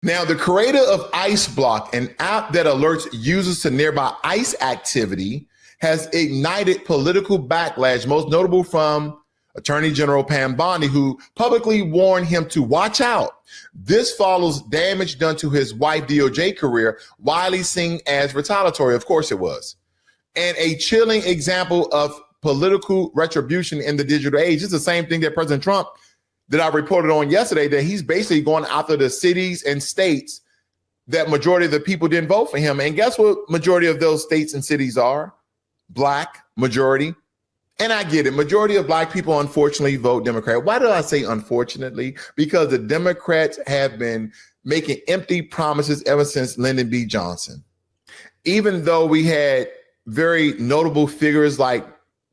Now, the creator of ICE Block, an app that alerts users to nearby ICE activity, has ignited political backlash, most notable from Attorney General Pam Bondi, who publicly warned him to watch out. This follows damage done to his wife DOJ career, widely seen as retaliatory. Of course it was. And a chilling example of political retribution in the digital age. It's the same thing that President Trump, that I reported on yesterday, that he's basically going after the cities and states that majority of the people didn't vote for him. And guess what majority of those states and cities are? Black majority. And I get it. Majority of black people, unfortunately, vote Democrat. Why do I say unfortunately? Because the Democrats have been making empty promises ever since Lyndon B. Johnson. Even though we had very notable figures like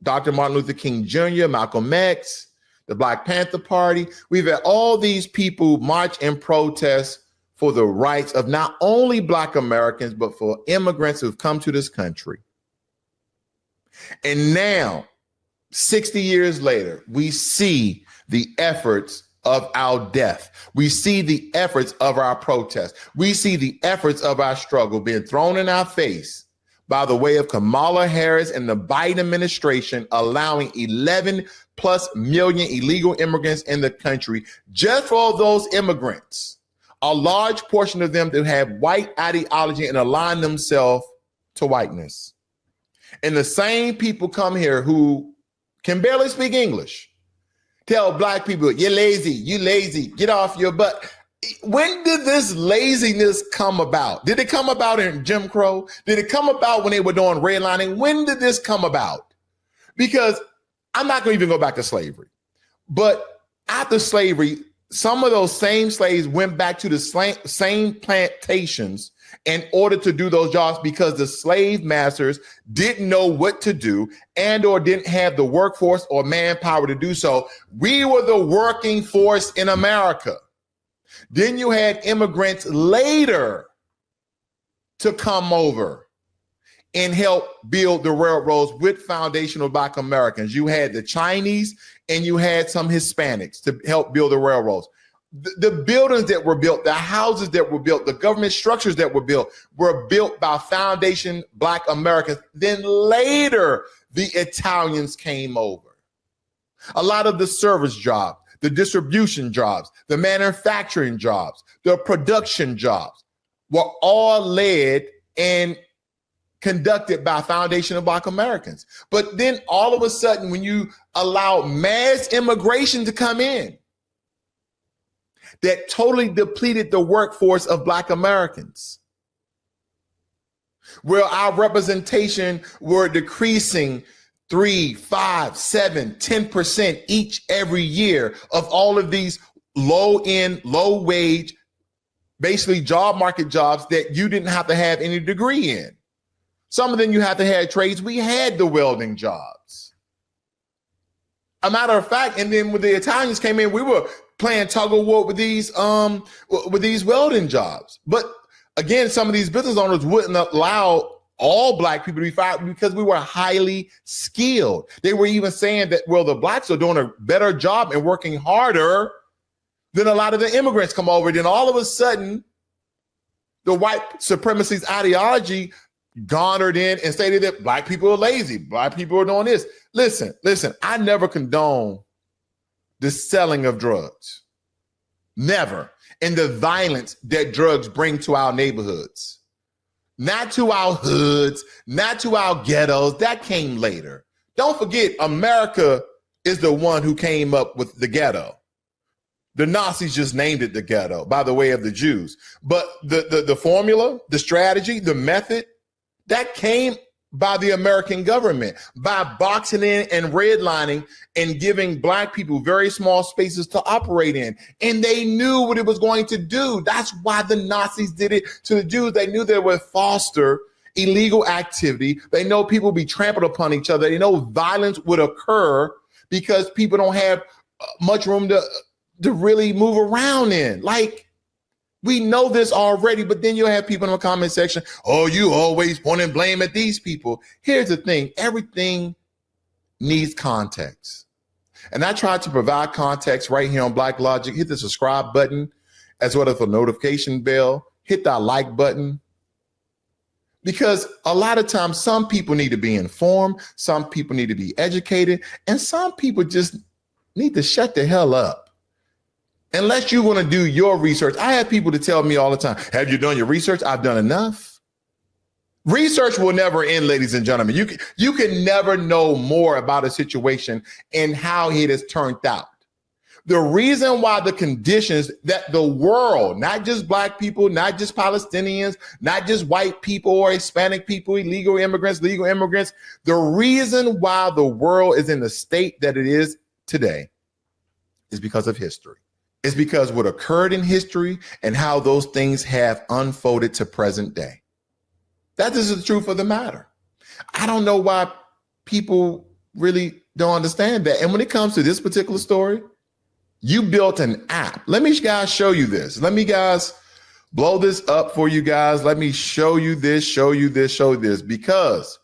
Dr. Martin Luther King Jr., Malcolm X, the Black Panther Party, we've had all these people march and protest for the rights of not only Black Americans, but for immigrants who've come to this country. And now, 60 years later, we see the efforts of our death. We see the efforts of our protest. We see the efforts of our struggle being thrown in our face by the way of Kamala Harris and the Biden administration allowing 11+ million illegal immigrants in the country. Just for those immigrants, a large portion of them that have white ideology and align themselves to whiteness. And the same people come here who can barely speak English, tell black people, you're lazy, you lazy, get off your butt. When did this laziness come about? Did it come about in Jim Crow? Did it come about when they were doing redlining? When did this come about? Because I'm not going to even go back to slavery, but after slavery, some of those same slaves went back to the same plantations in order to do those jobs because the slave masters didn't know what to do and or didn't have the workforce or manpower to do so. We were the working force in America. Then you had immigrants later to come over and help build the railroads with foundational Black Americans. You had the Chinese and you had some Hispanics to help build the railroads. The buildings that were built, the houses that were built, the government structures that were built by foundation Black Americans. Then later, the Italians came over. A lot of the service jobs, the distribution jobs, the manufacturing jobs, the production jobs were all led and conducted by foundation of Black Americans. But then all of a sudden, when you allow mass immigration to come in, that totally depleted the workforce of Black Americans, where our representation were decreasing 3, 5, 7, 10% each every year of all of these low end, low wage, basically job market jobs that you didn't have to have any degree in. Some of them you had to have trades. We had the welding jobs. A matter of fact, and then when the Italians came in, we were playing tug of war with these welding jobs. But again, some of these business owners wouldn't allow all Black people to be fired because we were highly skilled. They were even saying that, well, the Blacks are doing a better job and working harder than a lot of the immigrants come over. Then all of a sudden, the white supremacist ideology garnered in and stated that Black people are lazy. Black people are doing this. Listen, I never condone the selling of drugs. Never. And the violence that drugs bring to our neighborhoods. Not to our hoods, not to our ghettos. That came later. Don't forget, America is the one who came up with the ghetto. The Nazis just named it the ghetto by the way of the Jews. But the formula, the strategy, the method, that came by the American government, by boxing in and redlining and giving Black people very small spaces to operate in. And they knew what it was going to do. That's why the Nazis did it to the Jews. They knew they would foster illegal activity. They know people be trampled upon each other. They know violence would occur because people don't have much room to really move around in. Like, we know this already, but then you'll have people in the comment section, oh, you always pointing blame at these people. Here's the thing, everything needs context. And I tried to provide context right here on Black Logic. Hit the subscribe button as well as the notification bell, hit that like button. Because a lot of times some people need to be informed, some people need to be educated, and some people just need to shut the hell up. Unless you want to do your research. I have people to tell me all the time, have you done your research? I've done enough. Research will never end, ladies and gentlemen. You can never know more about a situation and how it has turned out. The reason why the conditions that the world, not just Black people, not just Palestinians, not just white people or Hispanic people, illegal immigrants, legal immigrants, the reason why the world is in the state that it is today is because of history. It's because what occurred in history and how those things have unfolded to present day. That is the truth of the matter. I don't know why people really don't understand that. And when it comes to this particular story, you built an app. Let me guys show you this. Let me guys blow this up for you guys. Let me show you this, show you this, show you this, because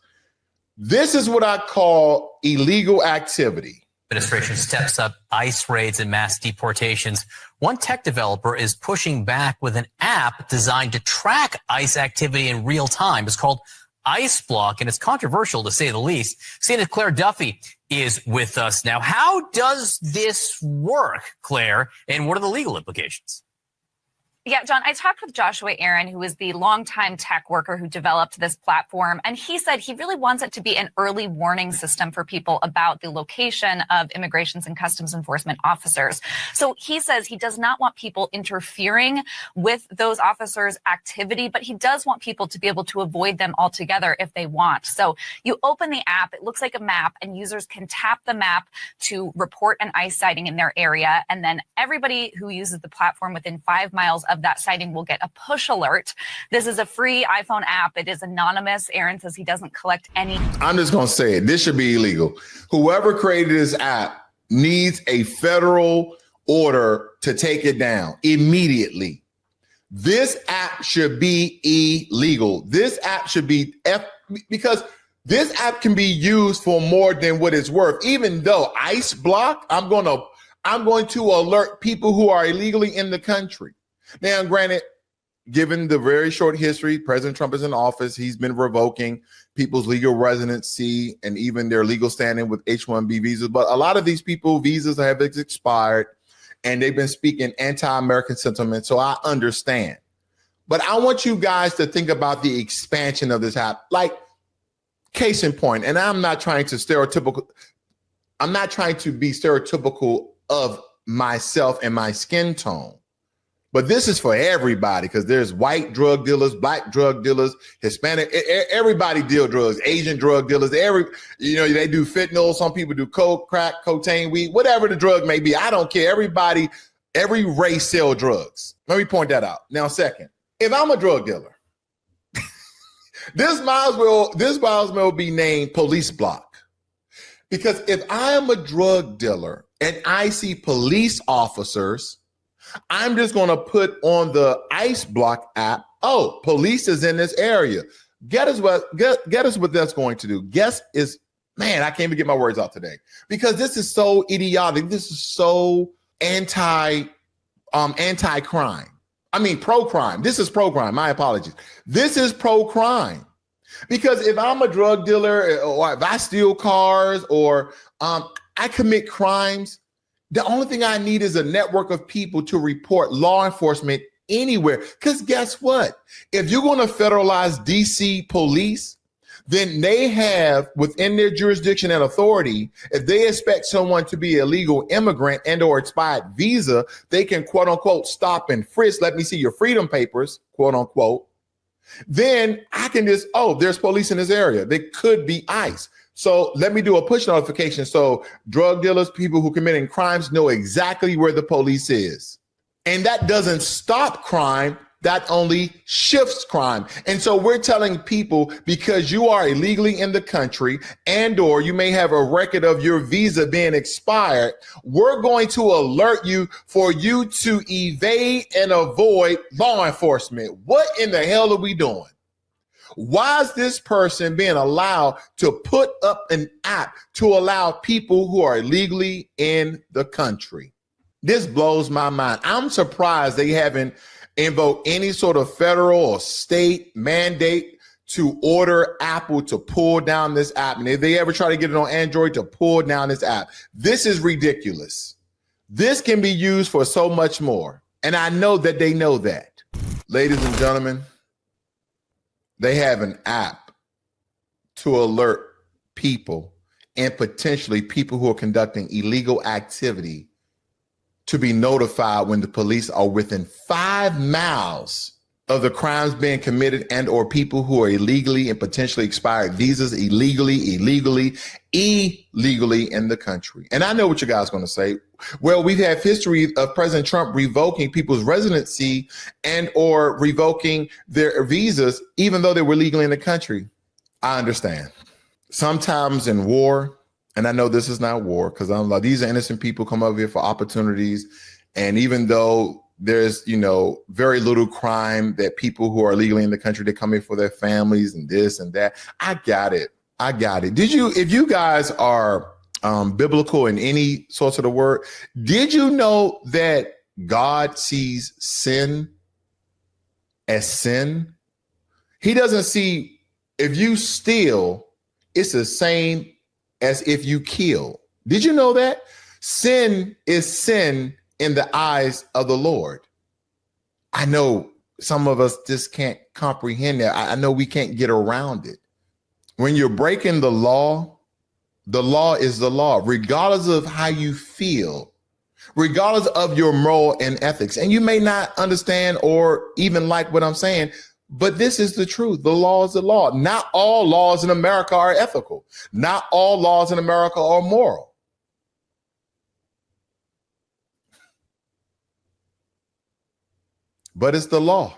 this is what I call illegal activity. Administration steps up ICE raids and mass deportations. One tech developer is pushing back with an app designed to track ICE activity in real time. It's called ICE Block, and it's controversial to say the least. Senator Claire Duffy is with us now. How does this work, Claire, and what are the legal implications? Yeah, John, I talked with Joshua Aaron, who is the longtime tech worker who developed this platform, and he said he really wants it to be an early warning system for people about the location of immigrations and customs enforcement officers. So he says he does not want people interfering with those officers' activity, but he does want people to be able to avoid them altogether if they want. So you open the app, it looks like a map, and users can tap the map to report an ICE sighting in their area, and then everybody who uses the platform within 5 miles of that sighting will get a push alert. This is a free iPhone app. It is anonymous. Aaron says he doesn't collect any. I'm just going to say it. This should be illegal. Whoever created this app needs a federal order to take it down immediately. This app should be illegal. This app should be because this app can be used for more than what it's worth. Even though ICE Block, I'm going to alert people who are illegally in the country. Now, granted, given the very short history, President Trump is in office. He's been revoking people's legal residency and even their legal standing with H-1B visas. But a lot of these people, visas have expired and they've been speaking anti-American sentiment. So I understand. But I want you guys to think about the expansion of this app. Like, case in point, and I'm not trying to be stereotypical of myself and my skin tone. But this is for everybody, because there's white drug dealers, black drug dealers, Hispanic, everybody deal drugs, Asian drug dealers, they do fentanyl. Some people do coke, crack, cocaine, weed, whatever the drug may be. I don't care. Everybody, every race sell drugs. Let me point that out. Now, second, if I'm a drug dealer, this might as well be named Police Block. Because if I am a drug dealer and I see police officers, I'm just going to put on the ICE Block app, oh, police is in this area. Guess what that's going to do. Man, I can't even get my words out today, because this is so idiotic. This is so anti-crime. I mean, pro-crime. This is pro-crime. My apologies. This is pro-crime. Because if I'm a drug dealer, or if I steal cars, or I commit crimes, the only thing I need is a network of people to report law enforcement anywhere. Because guess what? If you're going to federalize DC police, then they have within their jurisdiction and authority, if they expect someone to be a legal immigrant and or expired visa, they can quote unquote stop and frisk. Let me see your freedom papers, quote unquote. Then I can just, there's police in this area. They could be ICE. So let me do a push notification. So drug dealers, people who are committing crimes know exactly where the police is. And that doesn't stop crime. That only shifts crime. And so we're telling people, because you are illegally in the country and or you may have a record of your visa being expired, we're going to alert you for you to evade and avoid law enforcement. What in the hell are we doing? Why is this person being allowed to put up an app to allow people who are illegally in the country? This blows my mind. I'm surprised they haven't invoked any sort of federal or state mandate to order Apple to pull down this app. And if they ever try to get it on Android, to pull down this app. This is ridiculous. This can be used for so much more. And I know that they know that. Ladies and gentlemen, they have an app to alert people and potentially people who are conducting illegal activity to be notified when the police are within 5 miles of the crimes being committed and or people who are illegally and potentially expired visas illegally in the country. And I know what you guys are going to say. Well, we've had history of President Trump revoking people's residency and or revoking their visas, even though they were legally in the country. I understand. Sometimes in war, and I know this is not war, because I'm like, these are innocent people come over here for opportunities. And even though there's, very little crime that people who are legally in the country, they come here for their families and this and that. I got it. If you guys are biblical in any sorts of the word, did you know that God sees sin as sin? He doesn't see, if you steal, it's the same as if you kill. Did you know that? Sin is sin in the eyes of the Lord. I know some of us just can't comprehend that. I know we can't get around it. When you're breaking the law is the law, regardless of how you feel, regardless of your moral and ethics. And you may not understand or even like what I'm saying, but this is the truth. The law is the law. Not all laws in America are ethical. Not all laws in America are moral. But it's the law.